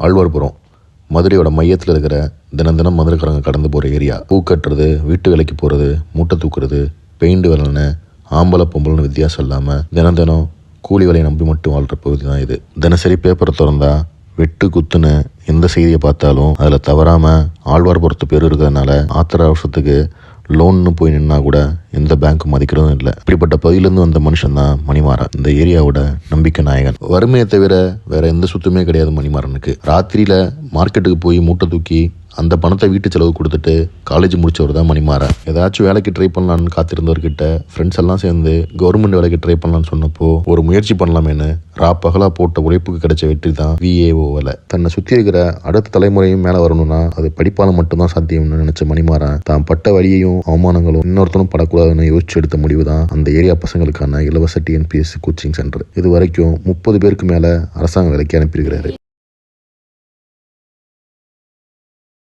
ஆழ்வார்புரம் மதுரையோட மையத்தில் இருக்கிற தினம் தினம் மதுரைக்காரங்க கடந்து போகிற ஏரியா. பூ கட்டுறது, வீட்டு வேலைக்கு போகிறது, மூட்டை தூக்குறது, பெயிண்ட் வேலைன்னு ஆம்பளை பொம்பளைன்னு வித்தியாசம் இல்லாமல் தினம் தினம் கூலி வேலையை நம்பி மட்டும் வாழ்கிற பகுதி தான் இது. தினசரி பேப்பரை திறந்தா வெட்டு குத்துன்னு எந்த செய்தியை பார்த்தாலும் அதில் தவறாமல் ஆழ்வார்புரத்து பேர் இருக்கிறதுனால ஆத்திர அவசரத்துக்கு லோன்னு போய் நின்னா கூட எந்த பேங்க்கும் மதிக்கிறதும் இல்லை. இப்படிப்பட்ட பகுதியிலேருந்து வந்த மனுஷன் தான் மணிமாறன், இந்த ஏரியாவோட நம்பிக்கை நாயகன். வறுமையை தவிர வேற எந்த சுத்தமே கிடையாது மணிமாறனுக்கு. ராத்திரியில் மார்க்கெட்டுக்கு போய் மூட்டை தூக்கி அந்த பணத்தை வீட்டு செலவு கொடுத்துட்டு காலேஜ் முடிச்சவர் தான் மணிமாறன். ஏதாச்சும் வேலைக்கு ட்ரை பண்ணலான்னு காத்திருந்தவர்கிட்ட ஃப்ரெண்ட்ஸ் எல்லாம் சேர்ந்து கவர்மெண்ட் வேலைக்கு ட்ரை பண்ணலான்னு சொன்னப்போ ஒரு முயற்சி பண்ணலாமேன்னு ராப்பகலா போட்ட உழைப்புக்கு கிடைச்ச வெற்றி தான் VAO வேலை. தன்னை சுற்றி இருக்கிற அடுத்த தலைமுறையும் மேலே வரணும்னா அது படிப்பால் மட்டும்தான் சாத்தியம்னு நினைச்ச மணிமாறன் தான் பட்ட வழியையும் அவமானங்களும் இன்னொருத்தனும் படக்கூடாதுன்னு யோசிச்சு எடுத்த முடிவு தான் அந்த ஏரியா பசங்களுக்கான இலவச TNPSC கோச்சிங் சென்டர். இது வரைக்கும் 30 பேருக்கு மேலே அரசாங்க வேலைக்கு அனுப்பியிருக்கிறாரு.